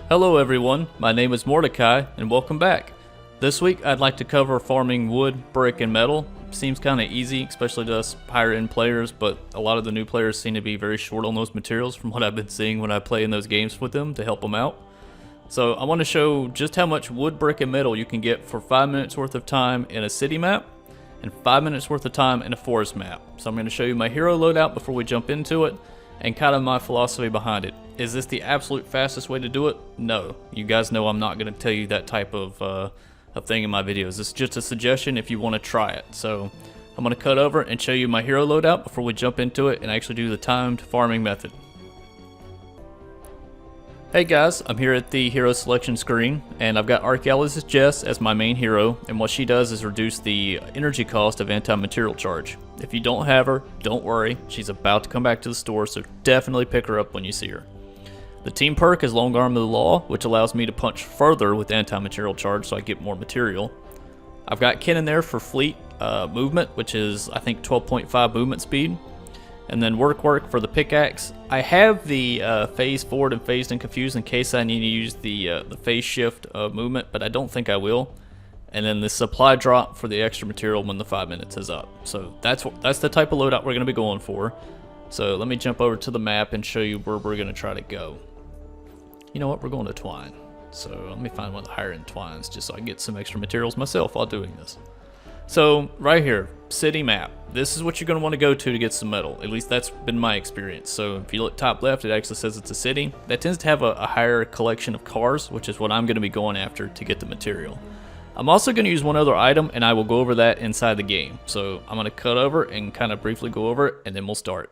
Hello everyone, my name is Mordecai and welcome back. This week I'd like to cover farming wood, brick, and metal. Seems kinda easy, especially to us higher end players, but a lot of the new players seem to be very short on those materials from what I've been seeing when I play in those games with them to help them out. So I want to show just how much wood, brick, and metal you can get for 5 minutes worth of time in a city map and 5 minutes worth of time in a forest map. So I'm going to show you my hero loadout before we jump into it and kind of my philosophy behind it. Is this the absolute fastest way to do it? No. You guys know I'm not going to tell you that type of thing in my videos. It's just a suggestion if you want to try it. So I'm going to cut over and show you my hero loadout before we jump into it and actually do the timed farming method. Hey guys, I'm here at the hero selection screen and I've got Archaeologist Jess as my main hero, and what she does is reduce the energy cost of anti-material charge. If you don't have her, don't worry, she's about to come back to the store, so definitely pick her up when you see her. The team perk is Long Arm of the Law, which allows me to punch further with anti-material charge so I get more material. I've got Ken in there for fleet movement, which is I think 12.5 movement speed. And then work for the pickaxe. I have the phase forward and phased and confused in case I need to use the phase shift movement, but I don't think I will. And then the supply drop for the extra material when the 5 minutes is up. So that's the type of loadout we're going to be going for. So let me jump over to the map and show you where we're going to try to go. You know what? We're going to twine. So let me find one of the higher end twines just so I can get some extra materials myself while doing this. So right here, city map. This is what you're going to want to go to get some metal. At least that's been my experience. So if you look top left, it actually says it's a city. That tends to have a higher collection of cars, which is what I'm going to be going after to get the material. I'm also going to use one other item, and I will go over that inside the game. So I'm going to cut over and kind of briefly go over it, and then we'll start.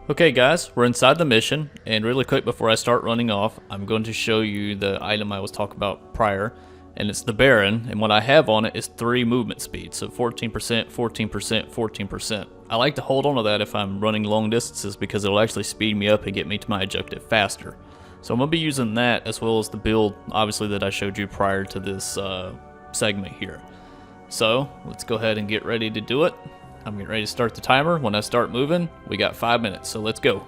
Okay guys, we're inside the mission, and really quick before I start running off, I'm going to show you the item I was talking about prior. And it's the Baron, and what I have on it is 3 movement speed, so 14%, 14%, 14%. I like to hold on to that if I'm running long distances because it'll actually speed me up and get me to my objective faster. So I'm going to be using that as well as the build, obviously, that I showed you prior to this segment here. So let's go ahead and get ready to do it. I'm getting ready to start the timer. When I start moving, we got 5 minutes, so let's go.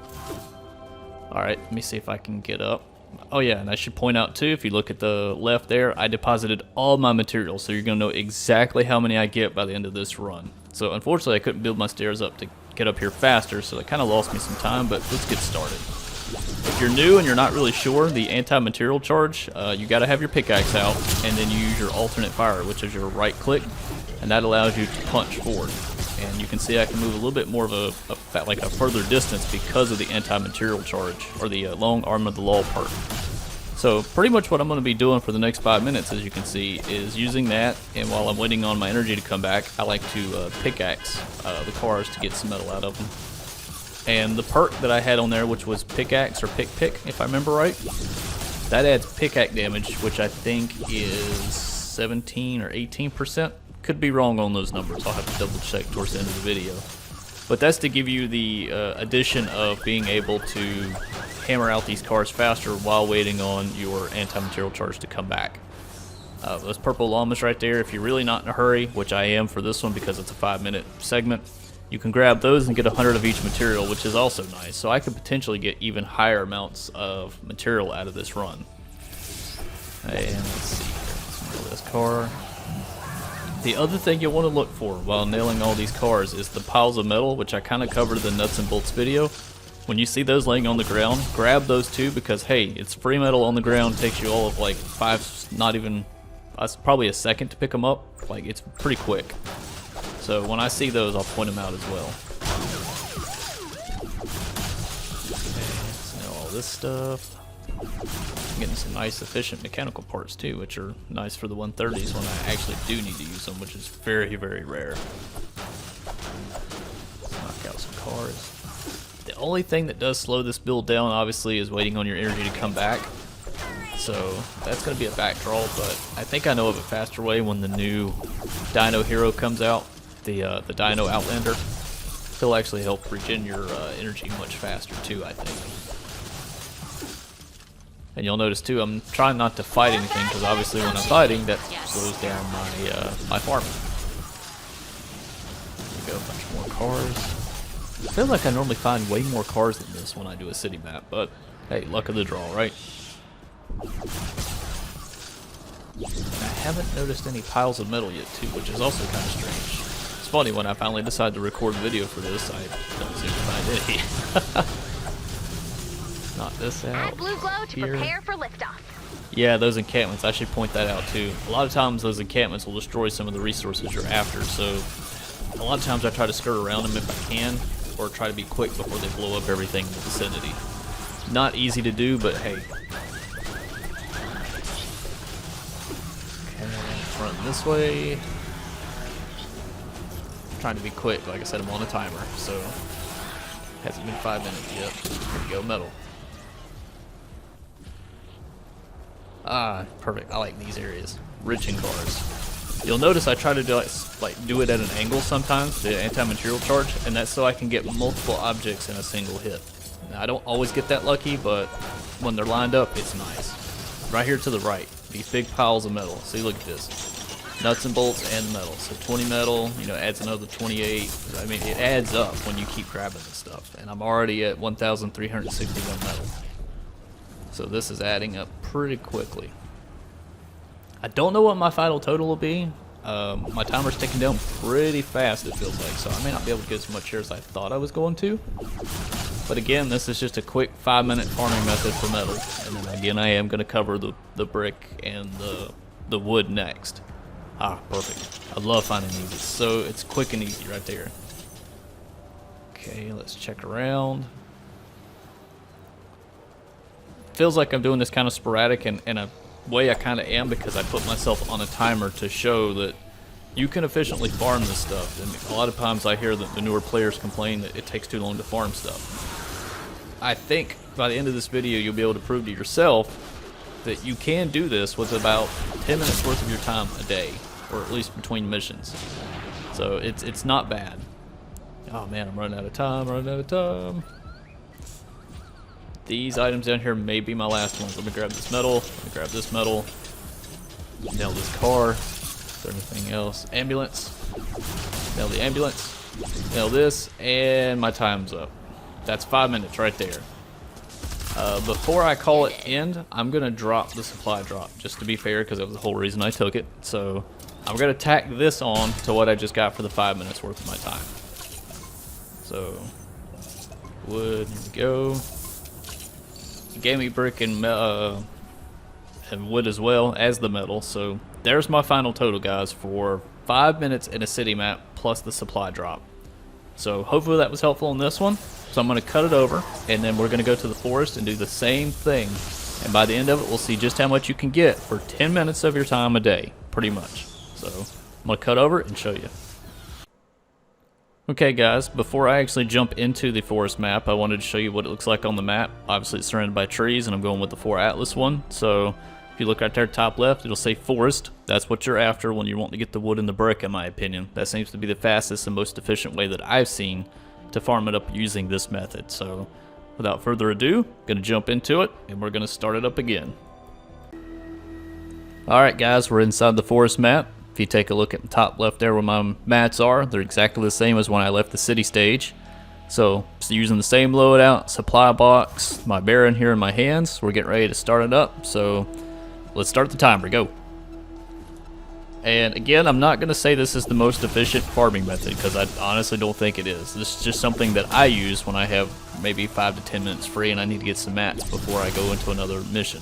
Alright, let me see if I can get up. Oh yeah, and I should point out too, if you look at the left there, I deposited all my materials, so you're going to know exactly how many I get by the end of this run. So unfortunately I couldn't build my stairs up to get up here faster, so that kind of lost me some time, but let's get started. If you're new and you're not really sure, the anti-material charge, you got to have your pickaxe out, and then you use your alternate fire, which is your right click, and that allows you to punch forward. And you can see I can move a little bit more of a further distance because of the anti-material charge, or the Long Arm of the Law perk. So pretty much what I'm going to be doing for the next 5 minutes, as you can see, is using that, and while I'm waiting on my energy to come back, I like to pickaxe the cars to get some metal out of them. And the perk that I had on there, which was pickaxe or pick, if I remember right, that adds pickaxe damage, which I think is 17 or 18%. Could be wrong on those numbers. I'll have to double check towards the end of the video. But that's to give you the addition of being able to hammer out these cars faster while waiting on your anti-material charge to come back. Those purple llamas right there, if you're really not in a hurry, which I am for this one because it's a 5-minute segment, you can grab those and get 100 of each material, which is also nice. So I could potentially get even higher amounts of material out of this run. And let's see here. Let's this car. The other thing you'll want to look for while nailing all these cars is the piles of metal, which I kind of covered in the nuts and bolts video. When you see those laying on the ground, grab those too, because hey, it's free metal on the ground. Takes you all of like probably a second to pick them up. Like, it's pretty quick. So when I see those, I'll point them out as well. Okay, so all this stuff. Getting some nice efficient mechanical parts too, which are nice for the 130s when I actually do need to use them, which is very, very rare. Let's knock out some cars. The only thing that does slow this build down, obviously, is waiting on your energy to come back. So that's going to be a back draw, but I think I know of a faster way when the new Dino Hero comes out, the Dino Outlander. He'll actually help regen your energy much faster too, I think. And you'll notice too, I'm trying not to fight anything because obviously when I'm fighting, that slows down my farming. There we go, a bunch more cars. I feel like I normally find way more cars than this when I do a city map, but hey, luck of the draw, right? I haven't noticed any piles of metal yet too, which is also kind of strange. It's funny, when I finally decided to record a video for this, I don't seem to find any. Knock this out. Add blue glow to here. prepare for liftoff. Yeah, those encampments, I should point that out too. A lot of times those encampments will destroy some of the resources you're after, so a lot of times I try to skirt around them if I can, or try to be quick before they blow up everything in the vicinity. Not easy to do, but hey. Okay, run this way. Trying to be quick, like I said, I'm on a timer, so hasn't been 5 minutes yet. Here we go, metal. Ah, perfect. I like these areas. Rich in cars. You'll notice I try to do do it at an angle sometimes, the anti-material charge, and that's so I can get multiple objects in a single hit. Now, I don't always get that lucky, but when they're lined up, it's nice. Right here to the right, these big piles of metal. See, look at this. Nuts and bolts and metal. So 20 metal, you know, adds another 28. I mean, it adds up when you keep grabbing this stuff. And I'm already at 1,361 metal. So this is adding up pretty quickly. I don't know what my final total will be. My timer's ticking down pretty fast, it feels like, so I may not be able to get as much here as I thought I was going to. But again, this is just a quick 5-minute farming method for metal. And then again, I am going to cover the brick and the wood next. Ah, perfect. I love finding these. It's quick and easy right there. Okay, let's check around. Feels like I'm doing this kind of sporadic, and in a way I kind of am, because I put myself on a timer to show that you can efficiently farm this stuff. And a lot of times I hear that the newer players complain that it takes too long to farm stuff. I think by the end of this video you'll be able to prove to yourself that you can do this with about 10 minutes worth of your time a day, or at least between missions. So it's not bad. Oh man, I'm running out of time, These items down here may be my last ones. Let me grab this metal, let me grab this metal, nail this car. Is there anything else? Ambulance, nail the ambulance, nail this, and my time's up. That's 5 minutes right there. Before I call it end, I'm gonna drop the supply drop, just to be fair, because that was the whole reason I took it. So I'm gonna tack this on to what I just got for the 5 minutes worth of my time. So wood, here we go. It gave me brick and wood as well as the metal. So there's my final total, guys, for 5 minutes in a city map plus the supply drop. So hopefully that was helpful on this one. So I'm going to cut it over, and then we're going to go to the forest and do the same thing. And by the end of it, we'll see just how much you can get for 10 minutes of your time a day, pretty much. So I'm going to cut over and show you. Okay guys, before I actually jump into the forest map, I wanted to show you what it looks like on the map. Obviously it's surrounded by trees, and I'm going with the 4 Atlas one. So if you look right there top left, it'll say forest. That's what you're after when you want to get the wood and the brick, in my opinion. That seems to be the fastest and most efficient way that I've seen to farm it up using this method. So without further ado, I'm going to jump into it, and we're going to start it up again. Alright guys, we're inside the forest map. If you take a look at the top left there where my mats are, they're exactly the same as when I left the city stage. So using the same loadout, supply box, my Baron here in my hands, we're getting ready to start it up. So let's start the timer, go. And again, I'm not going to say this is the most efficient farming method, because I honestly don't think it is. This is just something that I use when I have maybe 5 to 10 minutes free and I need to get some mats before I go into another mission.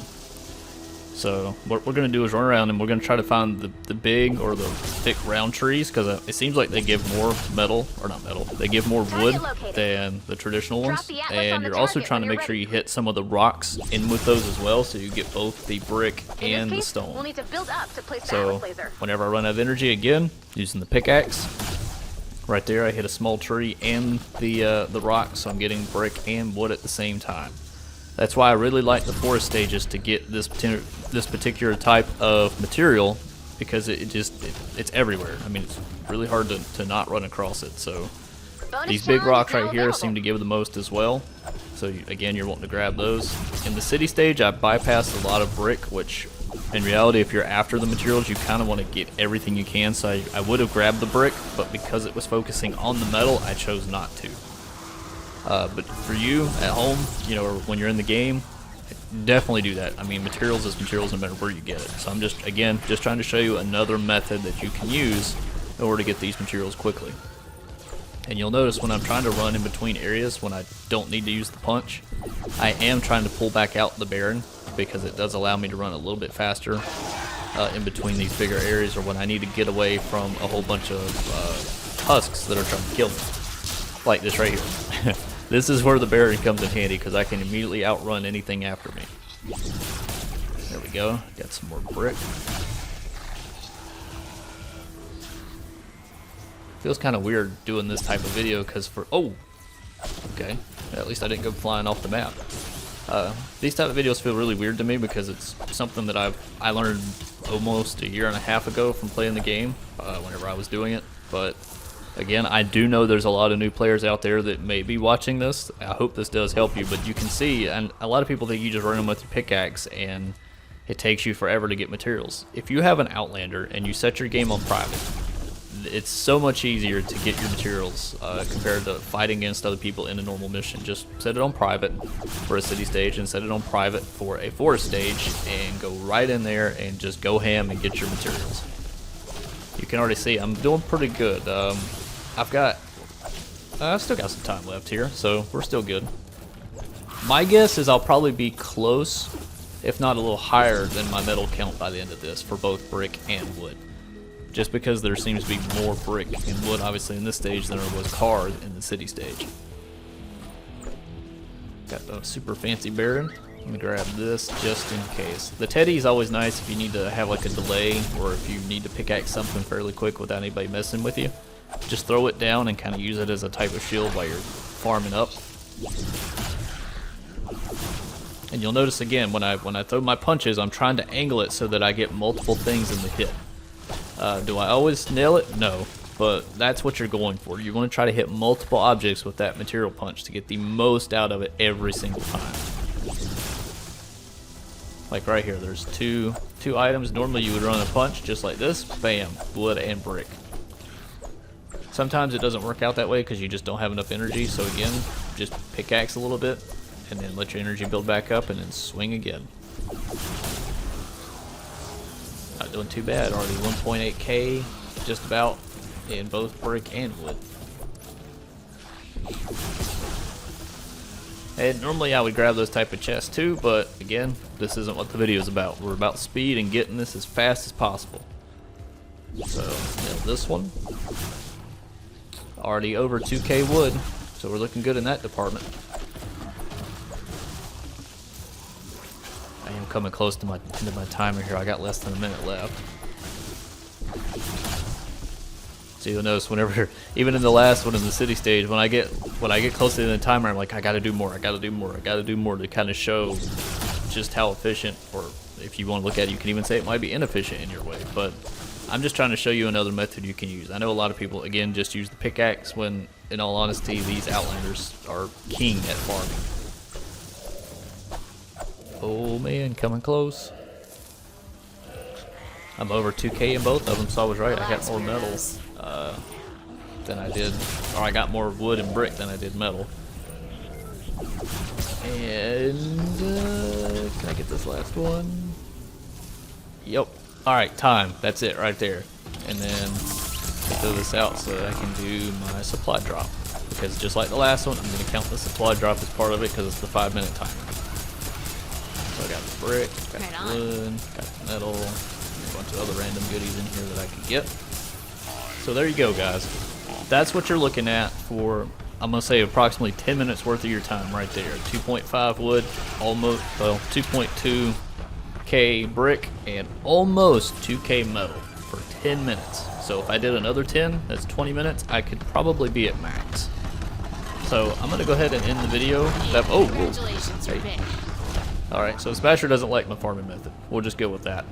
So what we're going to do is run around, and we're going to try to find the big or the thick round trees, because it seems like they give more metal, or not metal, they give more wood than the traditional ones. And you're also trying to make sure you hit some of the rocks in with those as well, so you get both the brick and the stone. We'll need to build up to place the So Atlas laser. whenever I run out of energy, again, using the pickaxe, right there I hit a small tree and the rock, so I'm getting brick and wood at the same time. That's why I really like the forest stages to get this particular type of material, because it's everywhere. I mean, it's really hard to not run across it. So these big rocks right here seem to give the most as well. So again, you're wanting to grab those. In the city stage, I bypassed a lot of brick, which in reality, if you're after the materials, you kind of want to get everything you can. So I would have grabbed the brick, but because it was focusing on the metal, I chose not to. But for you at home, you know, or when you're in the game, definitely do that. I mean, materials is materials no matter where you get it. So I'm just, again, just trying to show you another method that you can use in order to get these materials quickly. And you'll notice when I'm trying to run in between areas when I don't need to use the punch, I am trying to pull back out the Baron because it does allow me to run a little bit faster in between these bigger areas, or when I need to get away from a whole bunch of husks that are trying to kill me. Like this right here. This is where the Baron comes in handy because I can immediately outrun anything after me. There we go. Got some more brick. Feels kind of weird doing this type of video because okay. At least I didn't go flying off the map. These type of videos feel really weird to me because it's something that I learned almost a year and a half ago from playing the game whenever I was doing it. But again, I do know there's a lot of new players out there that may be watching this. I hope this does help you, but you can see, and a lot of people think you just run them with your pickaxe and it takes you forever to get materials. If you have an Outlander and you set your game on private, it's so much easier to get your materials compared to fighting against other people in a normal mission. Just set it on private for a city stage and set it on private for a forest stage and go right in there and just go ham and get your materials. You can already see I'm doing pretty good. I've still got some time left here, so we're still good. My guess is I'll probably be close, if not a little higher than my metal count by the end of this for both brick and wood. Just because there seems to be more brick and wood obviously in this stage than there was cars in the city stage. Got the super fancy Baron. Let me grab this just in case. The Teddy is always nice if you need to have like a delay or if you need to pickaxe something fairly quick without anybody messing with you. Just throw it down and kind of use it as a type of shield while you're farming up. And you'll notice again when I throw my punches, I'm trying to angle it so that I get multiple things in the hit. Do I always nail it? No, but that's what you're going for. You want to try to hit multiple objects with that material punch to get the most out of it every single time. Like right here, there's two items. Normally you would run a punch just like this, bam, wood and brick. Sometimes it doesn't work out that way because you just don't have enough energy, so again, just pickaxe a little bit and then let your energy build back up and then swing again. Not doing too bad, already 1.8k just about in both brick and wood. And normally I would grab those type of chests too, but again, this isn't what the video is about. We're about speed and getting this as fast as possible. So, nail this one. Already over 2k wood, so we're looking good in that department. I am coming close to my end of my timer here. I got less than a minute left. So you'll notice whenever, even in the last one in the city stage, when I get close to the end of the timer, I'm like, I gotta do more, I gotta do more, I gotta do more to kind of show just how efficient, or if you want to look at it, you can even say it might be inefficient in your way. But I'm just trying to show you another method you can use. I know a lot of people, again, just use the pickaxe when, in all honesty, these Outlanders are king at farming. Oh man, coming close. I'm over 2k in both of them, so I was right. I got more metal than I did, or I got more wood and brick than I did metal. And can I get this last one? Yep. Alright, time. That's it right there. And then fill this out so that I can do my supply drop. Because just like the last one, I'm going to count the supply drop as part of it because it's the 5-minute timer. So I got the brick, got the wood, got the metal, and a bunch of other random goodies in here that I can get. So there you go, guys. That's what you're looking at for, I'm going to say, approximately 10 minutes worth of your time right there. 2.5 wood, almost, well, 2.2k brick, and almost 2k metal for 10 minutes. So if I did another 10, that's 20 minutes, I could probably be at max. So I'm going to go ahead and end the video. Hey. Alright, so Smasher doesn't like my farming method. We'll just go with that.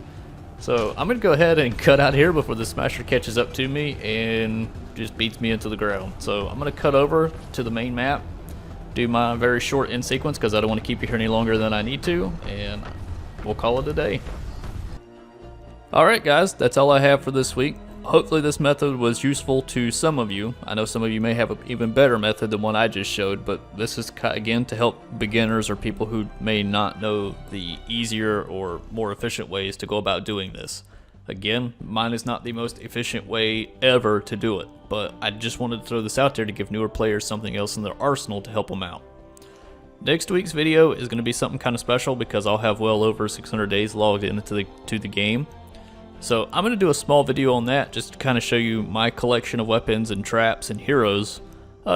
So I'm going to go ahead and cut out here before the Smasher catches up to me and just beats me into the ground. So I'm going to cut over to the main map, do my very short end sequence because I don't want to keep you here any longer than I need to, and we'll call it a day. Alright guys, that's all I have for this week. hopefully this method was useful to some of you. I know some of you may have an even better method than one I just showed, but this is again to help beginners or people who may not know the easier or more efficient ways to go about doing this. Again, mine is not the most efficient way ever to do it, but I just wanted to throw this out there to give newer players something else in their arsenal to help them out. Next week's video is going to be something kind of special because I'll have well over 600 days logged into the game. So I'm going to do a small video on that just to kind of show you my collection of weapons and traps and heroes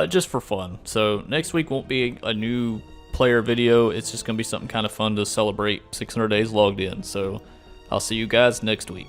just for fun. So next week won't be a new player video, it's just going to be something kind of fun to celebrate 600 days logged in. So I'll see you guys next week.